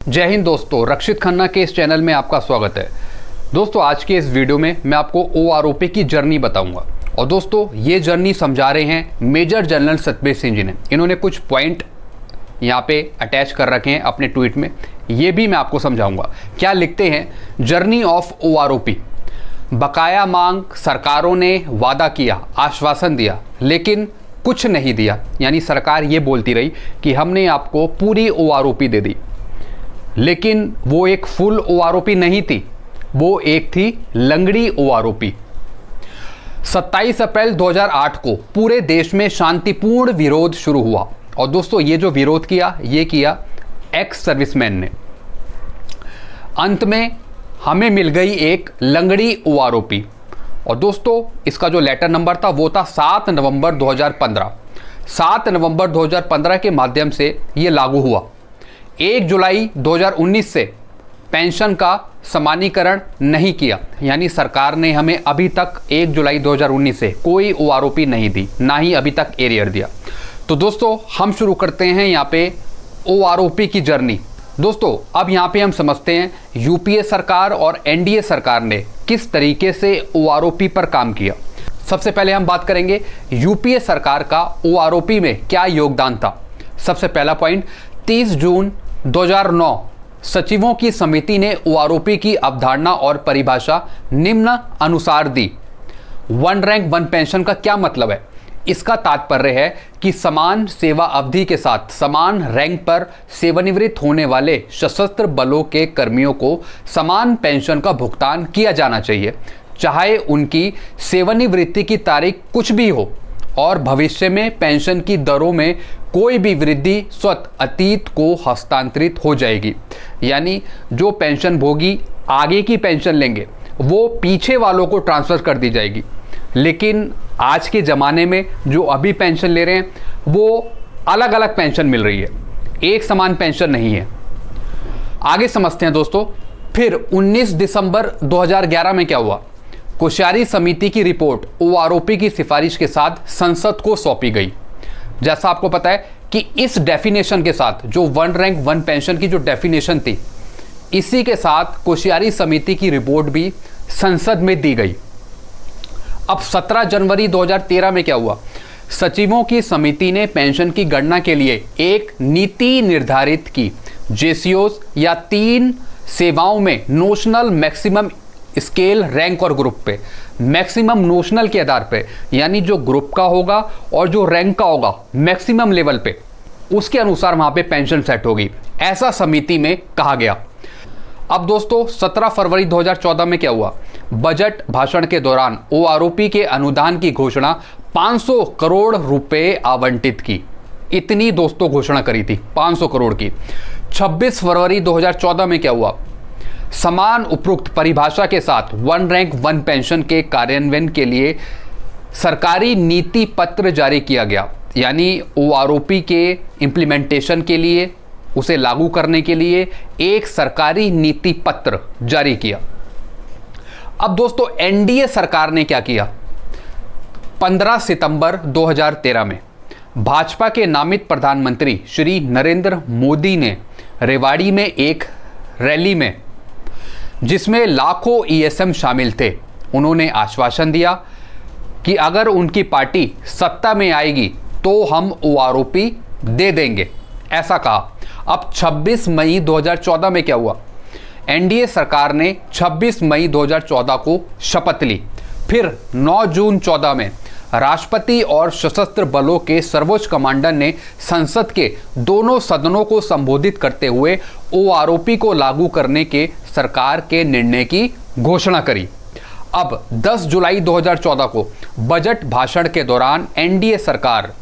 जय हिंद दोस्तों, रक्षित खन्ना के इस चैनल में आपका स्वागत है। दोस्तों आज के इस वीडियो में मैं आपको ओआरओपी की जर्नी बताऊंगा। और दोस्तों ये जर्नी समझा रहे हैं मेजर जनरल सतबीर सिंह जी ने। इन्होंने कुछ पॉइंट यहाँ पे अटैच कर रखे हैं अपने ट्वीट में, ये भी मैं आपको समझाऊंगा। क्या लिखते हैं, जर्नी ऑफ ओआरओपी। बकाया मांग, सरकारों ने वादा किया, आश्वासन दिया, लेकिन कुछ नहीं दिया। यानी सरकार ये बोलती रही कि हमने आपको पूरी ओआरओपी दे दी, लेकिन वो एक फुल ओआरओपी नहीं थी, वो एक थी लंगड़ी ओआरओपी। 27 अप्रैल 2008 को पूरे देश में शांतिपूर्ण विरोध शुरू हुआ। और दोस्तों ये जो विरोध किया, ये किया एक्स सर्विसमैन ने। अंत में हमें मिल गई एक लंगड़ी ओआरओपी। और दोस्तों इसका जो लेटर नंबर था वो था 7 नवंबर 2015। 7 नवंबर 2015 के माध्यम से ये लागू हुआ। 1 जुलाई 2019 से पेंशन का समानीकरण नहीं किया। यानी सरकार ने हमें अभी तक 1 जुलाई 2019 से कोई ओआरओपी नहीं दी, ना ही अभी तक एरियर दिया। तो दोस्तों हम शुरू करते हैं यहाँ पे ओआरओपी की जर्नी। दोस्तों अब यहाँ पे हम समझते हैं यूपीए सरकार और एनडीए सरकार ने किस तरीके से ओआरओपी पर काम किया। सबसे पहले हम बात करेंगे यूपीए सरकार का ओआरओपी में क्या योगदान था। सबसे पहला पॉइंट, 30 जून 2009 सचिवों की समिति ने ओआरओपी की अवधारणा और परिभाषा निम्न अनुसार दी। वन रैंक वन पेंशन का क्या मतलब है? इसका तात्पर्य है कि समान सेवा अवधि के साथ समान रैंक पर सेवानिवृत्त होने वाले सशस्त्र बलों के कर्मियों को समान पेंशन का भुगतान किया जाना चाहिए, चाहे उनकी सेवानिवृत्ति की तारीख कुछ भी हो, और भविष्य में पेंशन की दरों में कोई भी वृद्धि स्वतः अतीत को हस्तांतरित हो जाएगी। यानी जो पेंशन भोगी आगे की पेंशन लेंगे वो पीछे वालों को ट्रांसफर कर दी जाएगी। लेकिन आज के ज़माने में जो अभी पेंशन ले रहे हैं वो अलग अलग पेंशन मिल रही है, एक समान पेंशन नहीं है। आगे समझते हैं दोस्तों। फिर 19 दिसंबर 2011 में क्या हुआ? कोश्यारी समिति की रिपोर्ट ओआरओपी की सिफारिश के साथ संसद को सौंपी गई। जैसा आपको पता है कि इस डेफिनेशन के साथ, जो वन रैंक वन पेंशन की जो डेफिनेशन थी, इसी के साथ कोश्यारी समिति की रिपोर्ट भी संसद में दी गई। अब 17 जनवरी 2013 में क्या हुआ? सचिवों की समिति ने पेंशन की गणना के लिए एक नीति निर्धारित की। जेसीओस या 3 सेवाओं में नोशनल मैक्सिमम स्केल रैंक और ग्रुप पे, मैक्सिमम नोशनल के आधार पे, यानी जो ग्रुप का होगा और जो रैंक का होगा मैक्सिमम लेवल पे, उसके अनुसार वहां पे पेंशन सेट होगी, ऐसा समिति में कहा गया। अब दोस्तों 17 फरवरी 2014 में क्या हुआ? बजट भाषण के दौरान ओआरओपी के अनुदान की घोषणा 500 करोड़ रुपए आवंटित की। इतनी दोस्तों घोषणा करी थी 500 करोड़ की। 26 फरवरी 2014 में क्या हुआ? समान उपरोक्त परिभाषा के साथ वन रैंक वन पेंशन के कार्यान्वयन के लिए सरकारी नीति पत्र जारी किया गया। यानी ओआरओपी के इम्प्लीमेंटेशन के लिए, उसे लागू करने के लिए एक सरकारी नीति पत्र जारी किया। अब दोस्तों एनडीए सरकार ने क्या किया? 15 सितंबर 2013 में भाजपा के नामित प्रधानमंत्री श्री नरेंद्र मोदी ने रेवाड़ी में एक रैली में, जिसमें लाखों ईएसएम शामिल थे, उन्होंने आश्वासन दिया कि अगर उनकी पार्टी सत्ता में आएगी तो हम ओआरओपी दे देंगे, ऐसा कहा। अब 26 मई 2014 में क्या हुआ? एनडीए सरकार ने 26 मई 2014 को शपथ ली। फिर 9 जून 14 में राष्ट्रपति और सशस्त्र बलों के सर्वोच्च कमांडर ने संसद के दोनों सदनों को संबोधित करते हुए ओआरओपी को लागू करने के सरकार के निर्णय की घोषणा करी। अब 10 जुलाई 2014 को बजट भाषण के दौरान एनडीए सरकार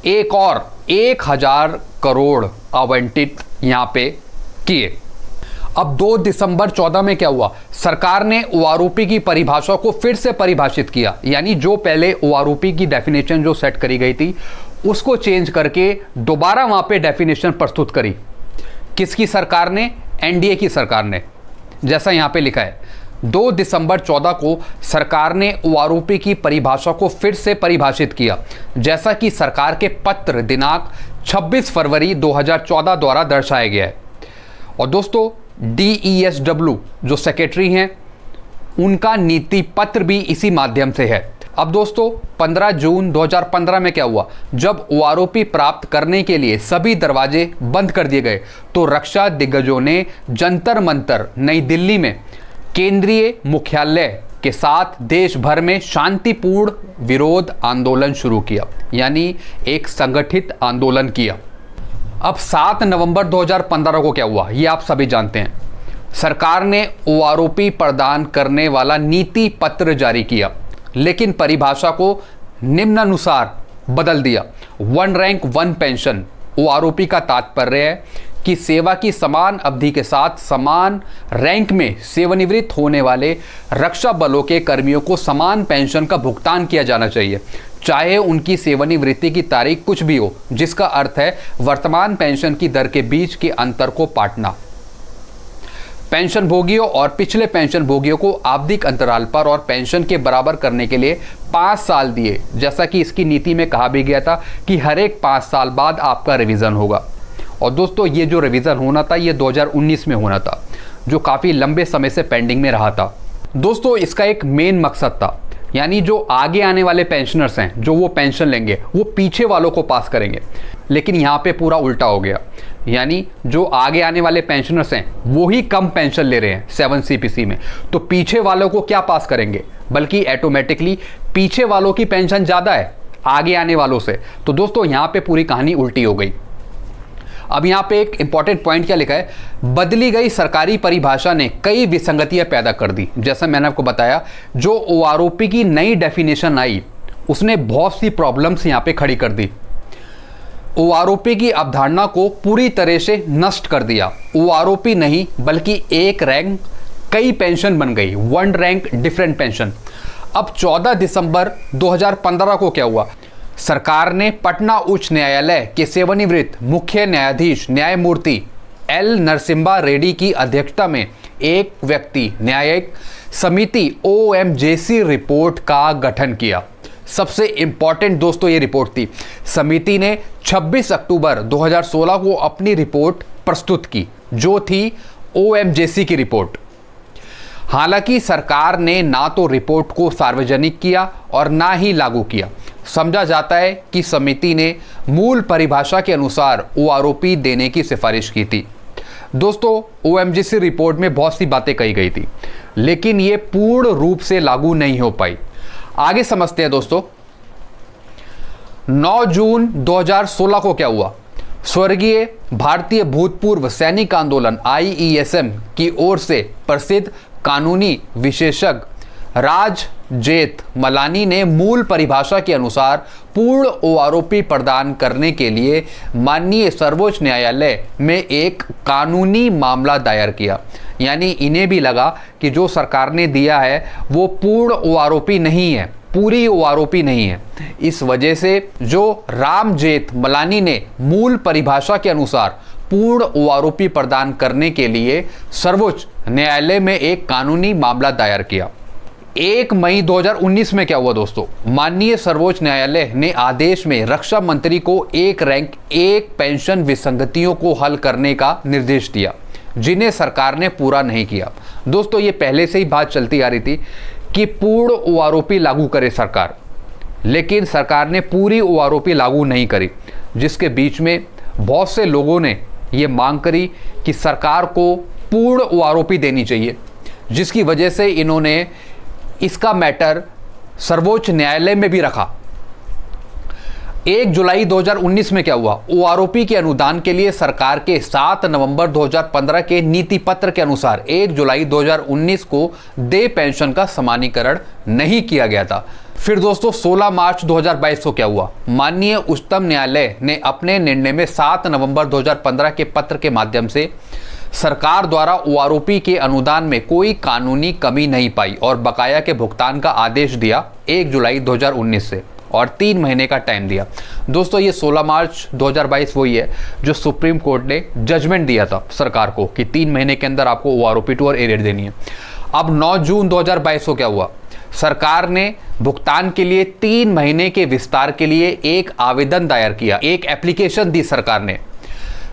एक और 1000 करोड़ आवंटित यहाँ पे किए। अब 2 दिसंबर 14 में क्या हुआ? सरकार ने ओआरओपी की परिभाषा को फिर से परिभाषित किया। यानी जो पहले ओआरओपी की डेफिनेशन जो सेट करी गई थी उसको चेंज करके दोबारा वहां पे डेफिनेशन प्रस्तुत करी। किसकी सरकार ने? एनडीए की सरकार ने। जैसा यहाँ पे लिखा है, 2 दिसंबर 14 को सरकार ने ओआरओपी की परिभाषा को फिर से परिभाषित किया, जैसा कि सरकार के पत्र दिनांक 26 फरवरी 2014 द्वारा दर्शाया गया है। और दोस्तों DESW जो सेक्रेटरी हैं, उनका नीति पत्र भी इसी माध्यम से है। अब दोस्तों 15 जून 2015 में क्या हुआ, जब OROP प्राप्त करने के लिए सभी दरवाजे बंद कर दिए गए तो रक्षा दिग्गजों ने जंतर मंतर नई दिल्ली में केंद्रीय मुख्यालय के साथ देश भर में शांतिपूर्ण विरोध आंदोलन शुरू किया, यानी एक संगठित आंदोलन किया। अब 7 नवंबर 2015 को क्या हुआ ये आप सभी जानते हैं। सरकार ने OROP प्रदान करने वाला नीति पत्र जारी किया, लेकिन परिभाषा को निम्नानुसार बदल दिया। 1 रैंक 1 पेंशन। OROP का तात्पर्य है कि सेवा की समान अवधि के साथ समान रैंक में सेवानिवृत्त होने वाले रक्षा बलों के कर्मियों को समान पेंशन का भुगतान किया जाना चाहिए, चाहे उनकी सेवानिवृत्ति की तारीख कुछ भी हो, जिसका अर्थ है वर्तमान पेंशन की दर के बीच के अंतर को पाटना। पेंशन भोगियों और पिछले पेंशन भोगियों को आवधिक अंतराल पर और पेंशन के बराबर करने के लिए 5 साल दिए, जैसा कि इसकी नीति में कहा भी गया था कि हर एक 5 साल बाद आपका रिवीजन होगा। और दोस्तों ये जो रिवीजन होना था ये 2019 में होना था, जो काफ़ी लंबे समय से पेंडिंग में रहा था। दोस्तों इसका एक मेन मकसद था, यानी जो आगे आने वाले पेंशनर्स हैं जो वो पेंशन लेंगे वो पीछे वालों को पास करेंगे, लेकिन यहाँ पे पूरा उल्टा हो गया। यानी जो आगे आने वाले पेंशनर्स हैं वो ही कम पेंशन ले रहे हैं 7 CPC में, तो पीछे वालों को क्या पास करेंगे, बल्कि ऑटोमेटिकली पीछे वालों की पेंशन ज़्यादा है आगे आने वालों से। तो दोस्तों यहाँ पे पूरी कहानी उल्टी हो गई। अब यहाँ पे एक इंपॉर्टेंट पॉइंट क्या लिखा है, बदली गई सरकारी परिभाषा ने कई विसंगतियां पैदा कर दी। जैसा मैंने आपको बताया, जो OROP की नई डेफिनेशन आई उसने बहुत सी प्रॉब्लम्स यहाँ पे खड़ी कर दी। OROP की अवधारणा को पूरी तरह से नष्ट कर दिया। OROP नहीं बल्कि एक रैंक कई पेंशन बन गई, 1 रैंक डिफरेंट पेंशन। अब 14 दिसंबर 2015 को क्या हुआ, सरकार ने पटना उच्च न्यायालय के सेवानिवृत्त मुख्य न्यायाधीश न्यायमूर्ति L नरसिम्हा रेड्डी की अध्यक्षता में एक व्यक्ति न्यायिक समिति OMJC रिपोर्ट का गठन किया। सबसे इंपॉर्टेंट दोस्तों ये रिपोर्ट थी। समिति ने 26 अक्टूबर 2016 को अपनी रिपोर्ट प्रस्तुत की, जो थी OMJC की रिपोर्ट। हालांकि सरकार ने ना तो रिपोर्ट को सार्वजनिक किया और ना ही लागू किया। समझा जाता है कि समिति ने मूल परिभाषा के अनुसार OROP देने की सिफारिश की थी। दोस्तों OMJC रिपोर्ट में बहुत सी बातें कही गई थी, लेकिन ये पूर्ण रूप से लागू नहीं हो पाई। आगे समझते हैं दोस्तों। 9 जून 2016 को क्या हुआ, स्वर्गीय भारतीय भूतपूर्व सैनिक आंदोलन IESM की ओर से प्रसिद्ध कानूनी विशेषज्ञ राज जेठमलानी ने मूल परिभाषा के अनुसार पूर्ण OROP प्रदान करने के लिए माननीय सर्वोच्च न्यायालय में एक कानूनी मामला दायर किया। यानी इन्हें भी लगा कि जो सरकार ने दिया है वो पूर्ण OROP नहीं है, पूरी OROP नहीं है। इस वजह से जो राम जेठमलानी ने मूल परिभाषा के अनुसार पूर्ण OROP प्रदान करने के लिए सर्वोच्च न्यायालय में एक कानूनी मामला दायर किया। 1 मई 2019 में क्या हुआ दोस्तों, माननीय सर्वोच्च न्यायालय ने आदेश में रक्षा मंत्री को एक रैंक एक पेंशन विसंगतियों को हल करने का निर्देश दिया, जिन्हें सरकार ने पूरा नहीं किया। दोस्तों ये पहले से ही बात चलती आ रही थी कि पूर्ण OROP लागू करे सरकार, लेकिन सरकार ने पूरी OROP लागू नहीं करी, जिसके बीच में बहुत से लोगों ने ये मांग करी कि सरकार को पूर्ण OROP देनी चाहिए, जिसकी वजह से इन्होंने इसका मैटर सर्वोच्च न्यायालय में भी रखा। 1 जुलाई 2019 में क्या हुआ, OROP के अनुदान के लिए सरकार के 7 नवंबर 2015 के नीति पत्र के अनुसार 1 जुलाई 2019 को देय पेंशन का समानीकरण नहीं किया गया था। फिर दोस्तों 16 मार्च 2022 को क्या हुआ, माननीय उच्चतम न्यायालय ने अपने निर्णय में 7 नवंबर 2015 के पत्र के माध्यम से सरकार द्वारा OROP के अनुदान में कोई कानूनी कमी नहीं पाई और बकाया के भुगतान का आदेश दिया 1 जुलाई 2019 से, और 3 महीने का टाइम दिया। दोस्तों ये 16 मार्च 2022 वही है जो सुप्रीम कोर्ट ने जजमेंट दिया था सरकार को कि 3 महीने के अंदर आपको OROP 2 और एरियर देनी है। अब 9 जून 2022 को क्या हुआ, सरकार ने भुगतान के लिए 3 महीने के विस्तार के लिए एक आवेदन दायर किया, एक एप्लीकेशन दी सरकार ने।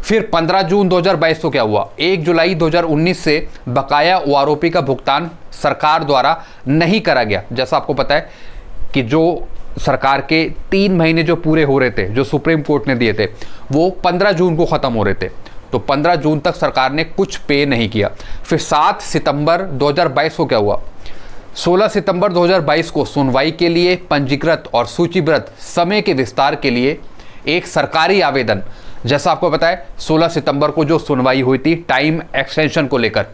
फिर 15 जून 2022 को क्या हुआ, 1 जुलाई 2019 से बकाया ओआरओपी का भुगतान सरकार द्वारा नहीं करा गया। जैसा आपको पता है कि जो सरकार के 3 महीने जो पूरे हो रहे थे, जो सुप्रीम कोर्ट ने दिए थे, वो 15 जून को ख़त्म हो रहे थे, तो 15 जून तक सरकार ने कुछ पे नहीं किया। फिर 7 सितंबर 2022 को क्या हुआ, 16 सितंबर 2022 को सुनवाई के लिए पंजीकृत और सूचीबद्ध समय के विस्तार के लिए एक सरकारी आवेदन, जैसा आपको पता है 16 सितंबर को जो सुनवाई हुई थी टाइम एक्सटेंशन को लेकर।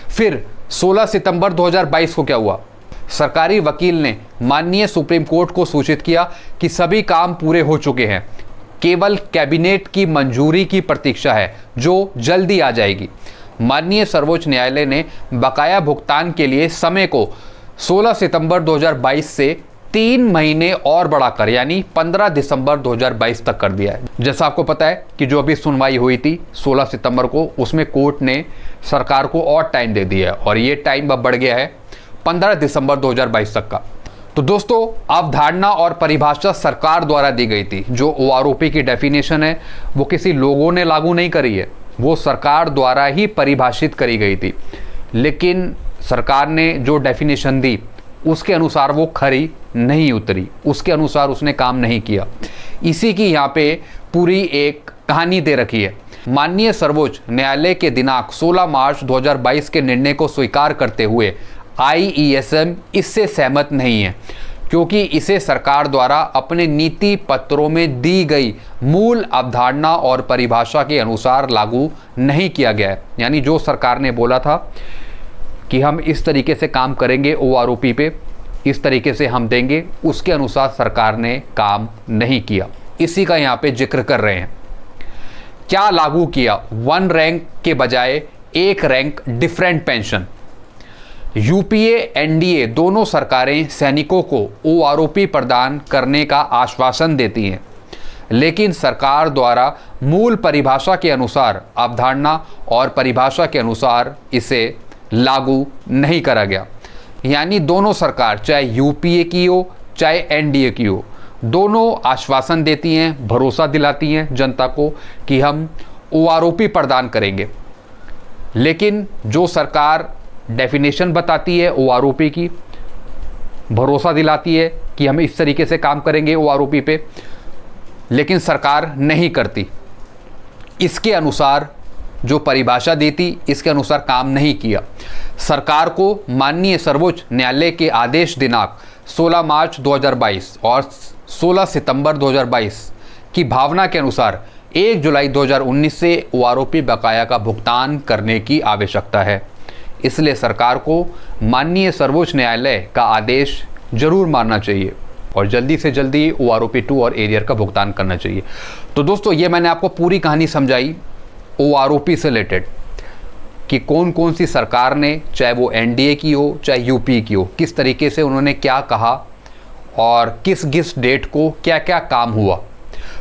फिर 16 सितंबर 2022 को क्या हुआ, सरकारी वकील ने माननीय सुप्रीम कोर्ट को सूचित किया कि सभी काम पूरे हो चुके हैं, केवल कैबिनेट की मंजूरी की प्रतीक्षा है जो जल्दी आ जाएगी। माननीय सर्वोच्च न्यायालय ने बकाया भुगतान के लिए समय को 16 सितंबर 2022 से 3 महीने और बढ़ाकर यानी 15 दिसंबर 2022 तक कर दिया है। जैसा आपको पता है कि जो अभी सुनवाई हुई थी 16 सितंबर को, उसमें कोर्ट ने सरकार को और टाइम दे दिया है और ये टाइम अब बढ़ गया है 15 दिसंबर 2022 तक का। तो दोस्तों, अवधारणा और परिभाषा सरकार द्वारा दी गई थी। जो ओआरओपी की डेफिनेशन है वो किसी लोगों ने लागू नहीं करी है, वो सरकार द्वारा ही परिभाषित करी गई थी। लेकिन सरकार ने जो डेफिनेशन दी उसके अनुसार वो खरी नहीं उतरी, उसके अनुसार उसने काम नहीं किया। इसी की यहाँ पे पूरी एक कहानी दे रखी है। माननीय सर्वोच्च न्यायालय के दिनांक 16 मार्च 2022 के निर्णय को स्वीकार करते हुए IESM इससे सहमत नहीं है, क्योंकि इसे सरकार द्वारा अपने नीति पत्रों में दी गई मूल अवधारणा और परिभाषा के अनुसार लागू नहीं किया गया है। यानी जो सरकार ने बोला था कि हम इस तरीके से काम करेंगे ओआरओपी पे, इस तरीके से हम देंगे, उसके अनुसार सरकार ने काम नहीं किया। इसी का यहाँ पे जिक्र कर रहे हैं। क्या लागू किया, 1 रैंक के बजाय 1 rank different pension. UPA NDA दोनों सरकारें सैनिकों को ओआरओपी प्रदान करने का आश्वासन देती हैं, लेकिन सरकार द्वारा मूल परिभाषा के अनुसार, अवधारणा और परिभाषा के अनुसार इसे लागू नहीं करा गया। यानी दोनों सरकार, चाहे यूपीए की हो चाहे एनडीए की हो, दोनों आश्वासन देती हैं, भरोसा दिलाती हैं जनता को कि हम ओआरओपी प्रदान करेंगे, लेकिन जो सरकार डेफिनेशन बताती है ओआरओपी की, भरोसा दिलाती है कि हम इस तरीके से काम करेंगे ओआरओपी पे, लेकिन सरकार नहीं करती। इसके अनुसार जो परिभाषा दी थी इसके अनुसार काम नहीं किया। सरकार को माननीय सर्वोच्च न्यायालय के आदेश दिनांक 16 मार्च 2022 और 16 सितंबर 2022 की भावना के अनुसार 1 जुलाई 2019 से ओआरओपी बकाया का भुगतान करने की आवश्यकता है। इसलिए सरकार को माननीय सर्वोच्च न्यायालय का आदेश जरूर मानना चाहिए और जल्दी से जल्दी ओआरओपी 2 और एरियर का भुगतान करना चाहिए। तो दोस्तों, ये मैंने आपको पूरी कहानी समझाई ओआरओपी से रिलेटेड कि कौन कौन सी सरकार ने, चाहे वो एनडीए की हो चाहे यूपी की हो, किस तरीके से उन्होंने क्या कहा और किस किस डेट को क्या क्या काम हुआ।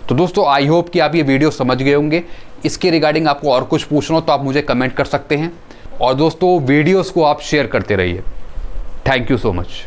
तो दोस्तों, आई होप कि आप ये वीडियो समझ गए होंगे। इसके रिगार्डिंग आपको और कुछ पूछना हो तो आप मुझे कमेंट कर सकते हैं। और दोस्तों, वीडियोस को आप शेयर करते रहिए। Thank you so much.